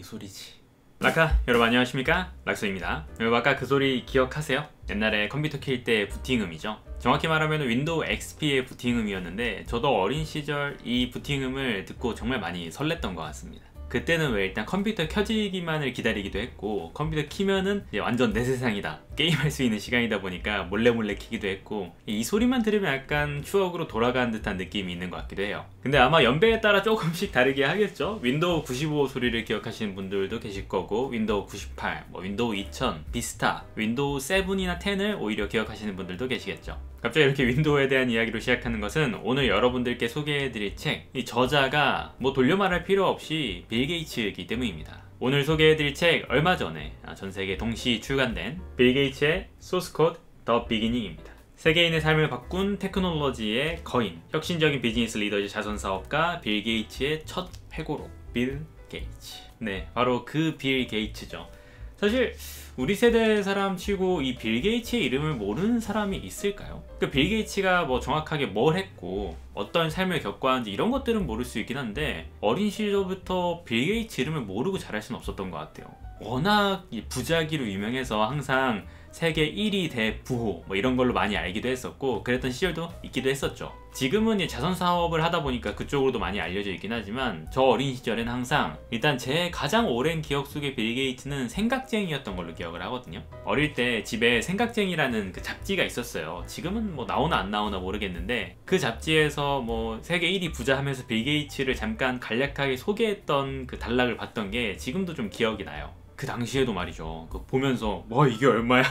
소리지? 라카 여러분 안녕하십니까? 락소입니다. 여러분 아까 그 소리 기억하세요? 옛날에 컴퓨터 킬 때 부팅음이죠. 정확히 말하면 윈도우 XP의 부팅음이었는데 저도 어린 시절 이 부팅음을 듣고 정말 많이 설렜던 것 같습니다. 그때는 왜 일단 컴퓨터 켜지기만을 기다리기도 했고 컴퓨터 키면은 이제 완전 내 세상이다, 게임할 수 있는 시간이다 보니까 몰래 키기도 했고 이 소리만 들으면 약간 추억으로 돌아가는 듯한 느낌이 있는 것 같기도 해요. 근데 아마 연배에 따라 조금씩 다르게 하겠죠. 윈도우 95 소리를 기억하시는 분들도 계실 거고 윈도우 98, 윈도우 2000, 비스타, 윈도우 7이나 10을 오히려 기억하시는 분들도 계시겠죠. 갑자기 이렇게 윈도우에 대한 이야기로 시작하는 것은 오늘 여러분들께 소개해드릴 책, 이 저자가 돌려 말할 필요 없이 빌 게이츠이기 때문입니다. 오늘 소개해드릴 책 얼마 전에 전세계 동시 출간된 빌 게이츠의 소스 코드 더 비기닝입니다. 세계인의 삶을 바꾼 테크놀로지의 거인, 혁신적인 비즈니스 리더즈 자선사업가 빌 게이츠의 첫 회고록, 빌 게이츠. 네, 바로 그 빌 게이츠죠. 사실 우리 세대 사람 치고 이 빌 게이츠의 이름을 모르는 사람이 있을까요? 그 빌 게이츠가 정확하게 뭘 했고 어떤 삶을 겪어왔는지 이런 것들은 모를 수 있긴 한데 어린 시절부터 빌 게이츠 이름을 모르고 자랄 수는 없었던 것 같아요. 워낙 부자기로 유명해서 항상 세계 1위 대부호 이런 걸로 많이 알기도 했었고 그랬던 시절도 있기도 했었죠. 지금은 자선사업을 하다 보니까 그쪽으로도 많이 알려져 있긴 하지만 저 어린 시절엔 항상 일단 제 가장 오랜 기억 속의 빌 게이츠는 생각쟁이였던 걸로 기억을 하거든요. 어릴 때 집에 생각쟁이라는 그 잡지가 있었어요. 지금은 나오나 안 나오나 모르겠는데 그 잡지에서 세계 1위 부자 하면서 빌 게이츠를 잠깐 간략하게 소개했던 그 단락을 봤던 게 지금도 좀 기억이 나요. 그 당시에도 말이죠, 그거 보면서 이게 얼마야?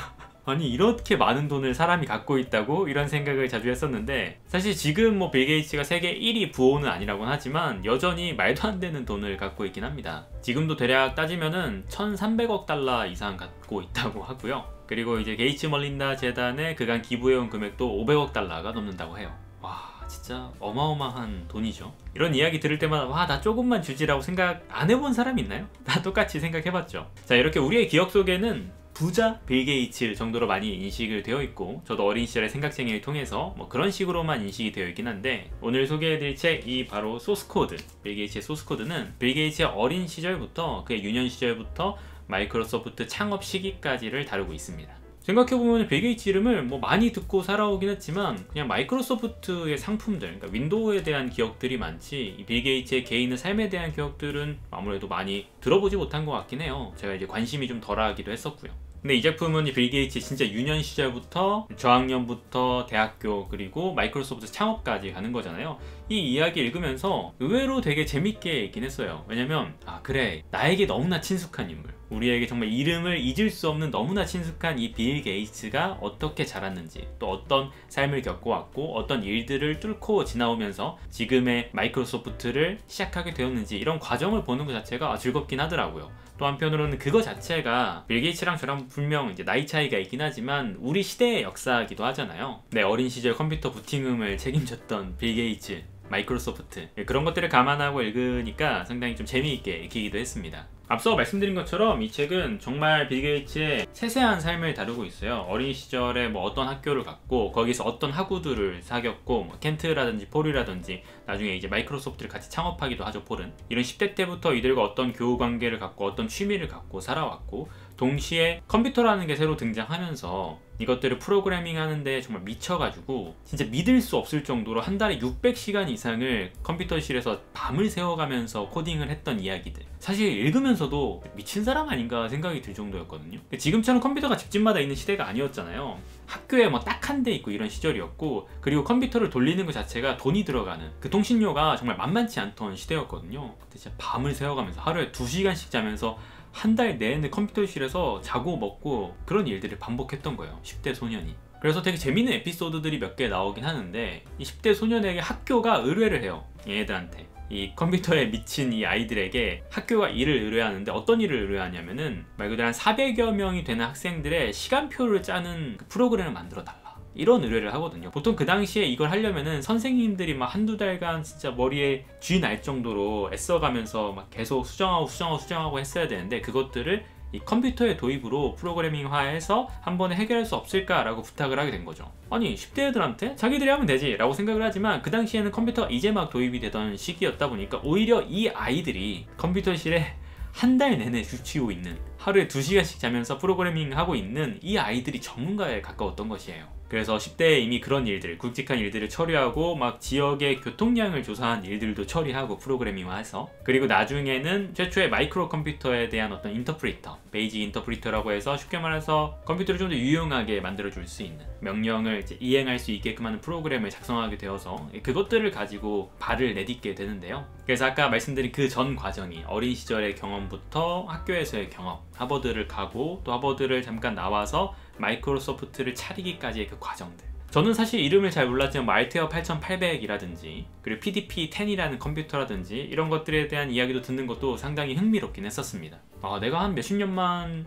아니 이렇게 많은 돈을 사람이 갖고 있다고? 이런 생각을 자주 했었는데 사실 지금 빌 게이츠가 세계 1위 부호는 아니라고는 하지만 여전히 말도 안 되는 돈을 갖고 있긴 합니다. 지금도 대략 따지면은 1300억 달러 이상 갖고 있다고 하고요. 그리고 이제 게이츠 멀린다 재단에 그간 기부해온 금액도 500억 달러가 넘는다고 해요. 와, 진짜 어마어마한 돈이죠. 이런 이야기 들을 때마다 나 조금만 주지라고 생각 안 해본 사람 있나요? 다 똑같이 생각해봤죠. 자, 이렇게 우리의 기억 속에는 부자 빌 게이츠 정도로 많이 인식을 되어 있고 저도 어린 시절의 생각쟁이를 통해서 그런 식으로만 인식이 되어 있긴 한데 오늘 소개해드릴 책이 바로 소스코드, 빌 게이츠의 소스코드는 빌 게이츠의 어린 시절부터 그의 유년 시절부터 마이크로소프트 창업 시기까지를 다루고 있습니다. 생각해보면 빌 게이츠 이름을 많이 듣고 살아오긴 했지만 그냥 마이크로소프트의 상품들, 그러니까 윈도우에 대한 기억들이 많지 이 빌 게이츠의 개인의 삶에 대한 기억들은 아무래도 많이 들어보지 못한 것 같긴 해요. 제가 이제 관심이 좀 덜하기도 했었고요. 근데 이 작품은 빌 게이츠 진짜 유년 시절부터 저학년부터 대학교 그리고 마이크로소프트 창업까지 가는 거잖아요. 이 이야기 읽으면서 의외로 되게 재밌게 읽긴 했어요. 왜냐면 그래, 나에게 너무나 친숙한 인물, 우리에게 정말 이름을 잊을 수 없는 너무나 친숙한 이 빌 게이츠가 어떻게 자랐는지, 또 어떤 삶을 겪어왔고 어떤 일들을 뚫고 지나오면서 지금의 마이크로소프트를 시작하게 되었는지 이런 과정을 보는 것 자체가 즐겁긴 하더라고요. 또 한편으로는 그거 자체가 빌 게이츠랑 저랑 분명 나이 차이가 있긴 하지만 우리 시대의 역사이기도 하잖아요. 내 어린 시절 컴퓨터 부팅음을 책임졌던 빌 게이츠, 마이크로소프트, 그런 것들을 감안하고 읽으니까 상당히 좀 재미있게 읽히기도 했습니다. 앞서 말씀드린 것처럼 이 책은 정말 빌 게이츠의 세세한 삶을 다루고 있어요. 어린 시절에 어떤 학교를 갔고 거기서 어떤 학우들을 사귀었고 켄트라든지 폴이라든지 나중에 이제 마이크로소프트를 같이 창업하기도 하죠, 폴은. 이런 10대 때부터 이들과 어떤 교우 관계를 갖고 어떤 취미를 갖고 살아왔고 동시에 컴퓨터라는 게 새로 등장하면서 이것들을 프로그래밍 하는데 정말 미쳐가지고 진짜 믿을 수 없을 정도로 한 달에 600시간 이상을 컴퓨터실에서 밤을 새워가면서 코딩을 했던 이야기들, 사실 읽으면서도 미친 사람 아닌가 생각이 들 정도였거든요. 지금처럼 컴퓨터가 집집마다 있는 시대가 아니었잖아요. 학교에 딱 한 대 있고 이런 시절이었고 그리고 컴퓨터를 돌리는 것 자체가 돈이 들어가는 그 통신료가 정말 만만치 않던 시대였거든요. 근데 진짜 밤을 새워가면서 하루에 2시간씩 자면서 한 달 내내 컴퓨터실에서 자고 먹고 그런 일들을 반복했던 거예요, 10대 소년이. 그래서 되게 재밌는 에피소드들이 몇 개 나오긴 하는데 이 10대 소년에게 학교가 의뢰를 해요. 얘네들한테, 이 컴퓨터에 미친 이 아이들에게 학교가 일을 의뢰하는데 어떤 일을 의뢰하냐면은 말 그대로 한 400여 명이 되는 학생들의 시간표를 짜는 그 프로그램을 만들어 달라, 이런 의뢰를 하거든요. 보통 그 당시에 이걸 하려면은 선생님들이 한두 달간 진짜 머리에 쥐 날 정도로 애써가면서 계속 수정하고 했어야 되는데 그것들을 이 컴퓨터의 도입으로 프로그래밍화해서 한 번에 해결할 수 없을까라고 부탁을 하게 된 거죠. 아니 10대 애들한테 자기들이 하면 되지 라고 생각을 하지만 그 당시에는 컴퓨터가 이제 막 도입이 되던 시기였다 보니까 오히려 이 아이들이 컴퓨터실에 한 달 내내 죽치고 있는, 하루에 2시간씩 자면서 프로그래밍 하고 있는 이 아이들이 전문가에 가까웠던 것이에요. 그래서 10대에 이미 그런 일들, 굵직한 일들을 처리하고 막 지역의 교통량을 조사한 일들도 처리하고 프로그래밍화해서, 그리고 나중에는 최초의 마이크로 컴퓨터에 대한 어떤 인터프리터, 베이직 인터프리터라고 해서 쉽게 말해서 컴퓨터를 좀 더 유용하게 만들어줄 수 있는, 명령을 이제 이행할 수 있게끔 하는 프로그램을 작성하게 되어서 그것들을 가지고 발을 내딛게 되는데요. 그래서 아까 말씀드린 그 전 과정이 어린 시절의 경험부터 학교에서의 경험, 하버드를 가고 또 하버드를 잠깐 나와서 마이크로소프트를 차리기까지의 그 과정들, 저는 사실 이름을 잘 몰랐지만 뭐 알테어 8800이라든지 그리고 PDP-10이라는 컴퓨터라든지 이런 것들에 대한 이야기도 듣는 것도 상당히 흥미롭긴 했었습니다. 내가 한 몇십 년만,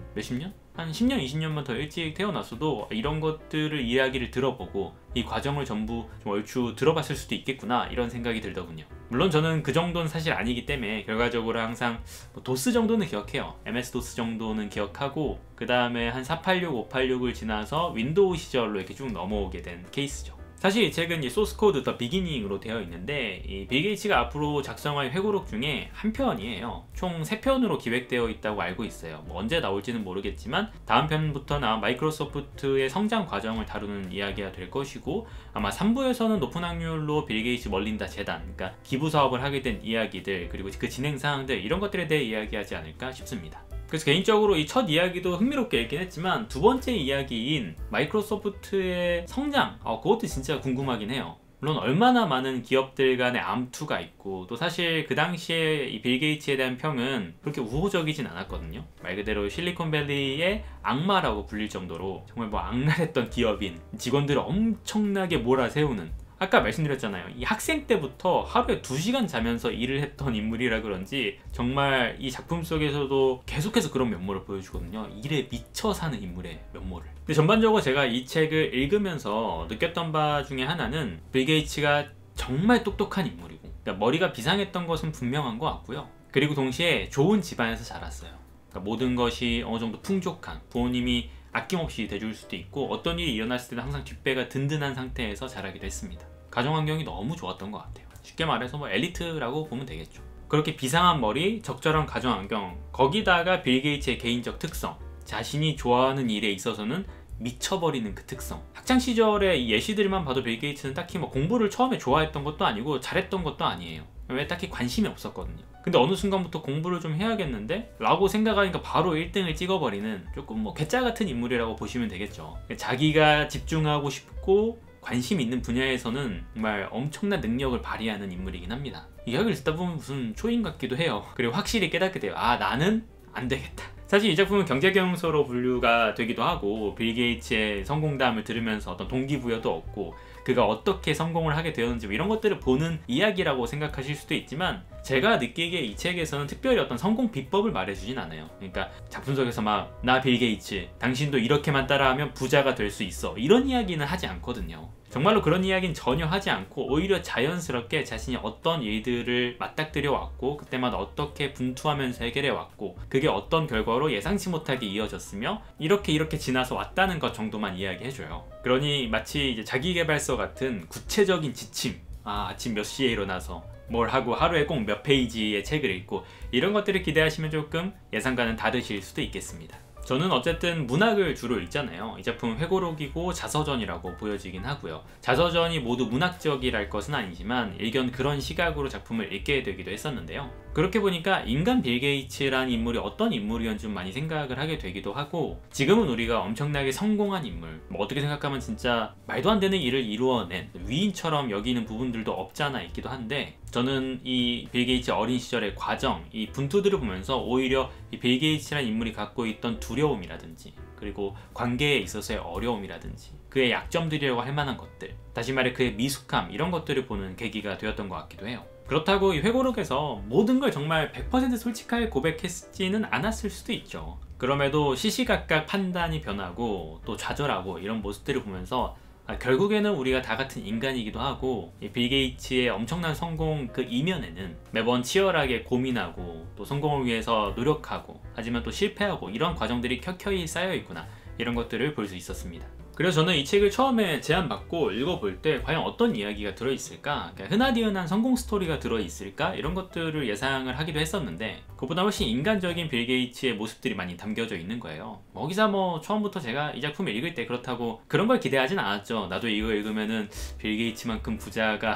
한 10년, 20년만 더 일찍 태어났어도 이런 것들을 이야기를 들어보고 이 과정을 전부 좀 얼추 들어봤을 수도 있겠구나, 이런 생각이 들더군요. 물론 저는 그 정도는 사실 아니기 때문에 결과적으로 항상 뭐 도스 정도는 기억해요. MS-DOS 정도는 기억하고 그 다음에 한 486, 586을 지나서 윈도우 시절로 이렇게 쭉 넘어오게 된 케이스죠. 사실 이 책은 소스 코드 더 비기닝으로 되어 있는데, 이 빌 게이츠가 앞으로 작성할 회고록 중에 한 편이에요. 총 3편으로 기획되어 있다고 알고 있어요. 뭐 언제 나올지는 모르겠지만 다음 편부터는 마이크로소프트의 성장 과정을 다루는 이야기가 될 것이고, 아마 3부에서는 높은 확률로 빌 게이츠 멀린다 재단, 그러니까 기부 사업을 하게 된 이야기들, 그리고 그 진행 사항들, 이런 것들에 대해 이야기하지 않을까 싶습니다. 그래서 개인적으로 이 첫 이야기도 흥미롭게 읽긴 했지만 두 번째 이야기인 마이크로소프트의 성장, 그것도 진짜 궁금하긴 해요. 물론 얼마나 많은 기업들 간의 암투가 있고, 또 사실 그 당시에 이 빌 게이츠에 대한 평은 그렇게 우호적이진 않았거든요. 말 그대로 실리콘밸리의 악마라고 불릴 정도로 정말 뭐 악랄했던 기업인, 직원들을 엄청나게 몰아세우는, 아까 말씀드렸잖아요. 이 학생 때부터 하루에 2시간 자면서 일을 했던 인물이라 그런지 정말 이 작품 속에서도 계속해서 그런 면모를 보여주거든요. 일에 미쳐 사는 인물의 면모를. 근데 전반적으로 제가 이 책을 읽으면서 느꼈던 바 중에 하나는 빌 게이츠가 정말 똑똑한 인물이고, 그러니까 머리가 비상했던 것은 분명한 것 같고요. 그리고 동시에 좋은 집안에서 자랐어요. 그러니까 모든 것이 어느 정도 풍족한, 부모님이 아낌없이 대줄 수도 있고, 어떤 일이 일어났을 때는 항상 뒷배가 든든한 상태에서 자라기도 했습니다. 가정 환경이 너무 좋았던 것 같아요. 쉽게 말해서 뭐 엘리트라고 보면 되겠죠. 그렇게 비상한 머리, 적절한 가정 환경, 거기다가 빌 게이츠의 개인적 특성, 자신이 좋아하는 일에 있어서는 미쳐버리는 그 특성. 학창시절의 이 예시들만 봐도 빌 게이츠는 딱히 뭐 공부를 처음에 좋아했던 것도 아니고 잘했던 것도 아니에요. 왜 딱히 관심이 없었거든요. 근데 어느 순간부터 공부를 좀 해야겠는데? 라고 생각하니까 바로 1등을 찍어버리는 조금 뭐 괴짜 같은 인물이라고 보시면 되겠죠. 자기가 집중하고 싶고 관심 있는 분야에서는 정말 엄청난 능력을 발휘하는 인물이긴 합니다. 이야기를 듣다 보면 무슨 초인 같기도 해요. 그리고 확실히 깨닫게 돼요. 나는 안 되겠다. 사실 이 작품은 경제경영서로 분류가 되기도 하고, 빌 게이츠의 성공담을 들으면서 어떤 동기부여도 얻고, 그가 어떻게 성공을 하게 되었는지 이런 것들을 보는 이야기라고 생각하실 수도 있지만, 제가 느끼기에 이 책에서는 특별히 어떤 성공 비법을 말해주진 않아요. 그러니까 작품 속에서 막 나 빌 게이츠, 당신도 이렇게만 따라하면 부자가 될 수 있어, 이런 이야기는 하지 않거든요. 정말로 그런 이야기는 전혀 하지 않고 오히려 자연스럽게 자신이 어떤 일들을 맞닥뜨려 왔고, 그때마다 어떻게 분투하면서 해결해 왔고, 그게 어떤 결과로 예상치 못하게 이어졌으며 이렇게 지나서 왔다는 것 정도만 이야기해줘요. 그러니 마치 이제 자기계발서 같은 구체적인 지침, 아침 몇 시에 일어나서 뭘 하고 하루에 꼭 몇 페이지의 책을 읽고, 이런 것들을 기대하시면 조금 예상과는 다르실 수도 있겠습니다. 저는 어쨌든 문학을 주로 읽잖아요. 이 작품은 회고록이고 자서전이라고 보여지긴 하고요. 자서전이 모두 문학적이랄 것은 아니지만 일견 그런 시각으로 작품을 읽게 되기도 했었는데요. 그렇게 보니까 인간 빌 게이츠라는 인물이 어떤 인물이었는지 좀 많이 생각을 하게 되기도 하고, 지금은 우리가 엄청나게 성공한 인물, 뭐 어떻게 생각하면 진짜 말도 안 되는 일을 이루어낸 위인처럼 여기는 부분들도 없지 않아 있기도 한데, 저는 이 빌 게이츠 어린 시절의 과정, 이 분투들을 보면서 오히려 이 빌 게이츠라는 인물이 갖고 있던 두려움이라든지, 그리고 관계에 있어서의 어려움이라든지, 그의 약점들이라고 할 만한 것들, 다시 말해 그의 미숙함, 이런 것들을 보는 계기가 되었던 것 같기도 해요. 그렇다고 이 회고록에서 모든 걸 정말 100% 솔직하게 고백했지는 않았을 수도 있죠. 그럼에도 시시각각 판단이 변하고 또 좌절하고 이런 모습들을 보면서 결국에는 우리가 다 같은 인간이기도 하고, 이 빌 게이츠의 엄청난 성공 그 이면에는 매번 치열하게 고민하고 또 성공을 위해서 노력하고, 하지만 또 실패하고, 이런 과정들이 켜켜이 쌓여 있구나, 이런 것들을 볼 수 있었습니다. 그래서 저는 이 책을 처음에 제안받고 읽어볼 때 과연 어떤 이야기가 들어있을까, 그러니까 흔하디흔한 성공 스토리가 들어있을까, 이런 것들을 예상을 하기도 했었는데 그보다 훨씬 인간적인 빌 게이츠의 모습들이 많이 담겨져 있는 거예요. 거기서 뭐 처음부터 제가 이 작품을 읽을 때 그렇다고 그런 걸 기대하진 않았죠. 나도 이거 읽으면은 빌 게이츠만큼 부자가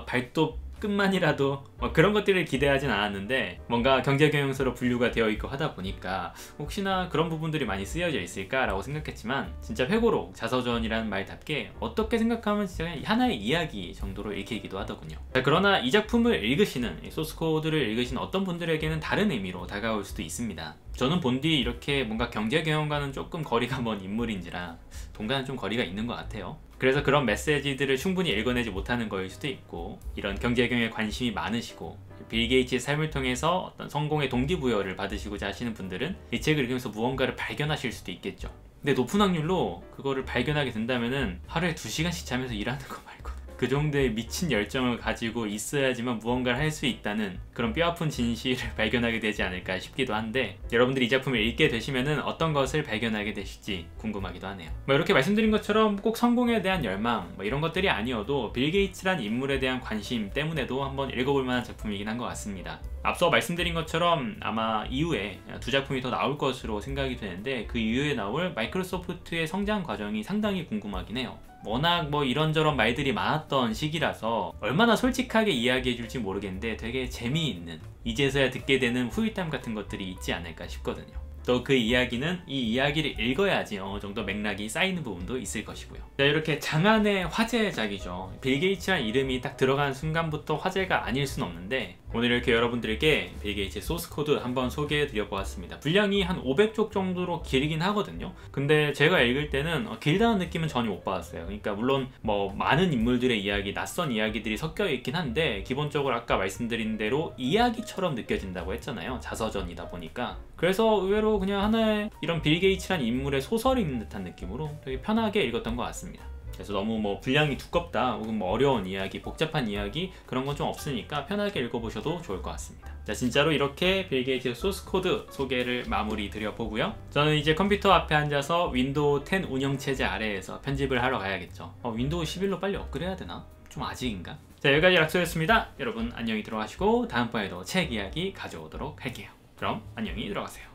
발톱 끝만이라도 그런 것들을 기대하진 않았는데, 뭔가 경제경영서로 분류가 되어 있고 하다 보니까 혹시나 그런 부분들이 많이 쓰여져 있을까라고 생각했지만, 진짜 회고록 자서전이라는 말답게 어떻게 생각하면 진짜 그냥 하나의 이야기 정도로 읽히기도 하더군요. 그러나 이 작품을 읽으시는, 이 소스코드를 읽으시는 어떤 분들에게는 다른 의미로 다가올 수도 있습니다. 저는 본디 이렇게 뭔가 경제경영과는 조금 거리가 먼 인물인지라 동과는 좀 거리가 있는 것 같아요. 그래서 그런 메시지들을 충분히 읽어내지 못하는 거일 수도 있고, 이런 경제경영에 관심이 많으시고 빌 게이츠의 삶을 통해서 어떤 성공의 동기부여를 받으시고자 하시는 분들은 이 책을 읽으면서 무언가를 발견하실 수도 있겠죠. 근데 높은 확률로 그거를 발견하게 된다면은 하루에 2시간씩 자면서 일하는 거 말고 그 정도의 미친 열정을 가지고 있어야지만 무언가를 할 수 있다는 그런 뼈아픈 진실을 발견하게 되지 않을까 싶기도 한데, 여러분들이 이 작품을 읽게 되시면은 어떤 것을 발견하게 되실지 궁금하기도 하네요. 이렇게 말씀드린 것처럼 꼭 성공에 대한 열망 이런 것들이 아니어도 빌 게이츠란 인물에 대한 관심 때문에도 한번 읽어볼 만한 작품이긴 한 것 같습니다. 앞서 말씀드린 것처럼 아마 이후에 2작품이 더 나올 것으로 생각이 되는데, 그 이후에 나올 마이크로소프트의 성장 과정이 상당히 궁금하긴 해요. 워낙 이런저런 말들이 많았던 시기라서 얼마나 솔직하게 이야기해 줄지 모르겠는데 되게 재미있는, 이제서야 듣게 되는 후일담 같은 것들이 있지 않을까 싶거든요. 또 그 이야기는 이 이야기를 읽어야지 어느 정도 맥락이 쌓이는 부분도 있을 것이고요. 자, 이렇게 장안의 화제작이죠. 빌 게이츠란 이름이 딱 들어간 순간부터 화제가 아닐 순 없는데, 오늘 이렇게 여러분들께 빌 게이츠의 소스코드 한번 소개해 드려 보았습니다. 분량이 한 500쪽 정도로 길긴 하거든요. 근데 제가 읽을 때는 길다는 느낌은 전혀 못 받았어요. 그러니까 물론 많은 인물들의 이야기, 낯선 이야기들이 섞여 있긴 한데, 기본적으로 아까 말씀드린 대로 이야기처럼 느껴진다고 했잖아요. 자서전이다 보니까. 그래서 의외로 그냥 하나의 이런 빌 게이츠란 인물의 소설을 읽는 듯한 느낌으로 되게 편하게 읽었던 것 같습니다. 그래서 너무 분량이 두껍다 혹은 어려운 이야기, 복잡한 이야기 그런 건 좀 없으니까 편하게 읽어보셔도 좋을 것 같습니다. 자, 진짜로 이렇게 빌 게이츠의 소스코드 소개를 마무리 드려보고요. 저는 이제 컴퓨터 앞에 앉아서 윈도우 10 운영체제 아래에서 편집을 하러 가야겠죠. 윈도우 11로 빨리 업그레이드해야 되나? 좀 아직인가? 자, 여기까지 락소였습니다. 여러분 안녕히 들어가시고 다음번에도 책 이야기 가져오도록 할게요. 그럼 안녕히 들어가세요.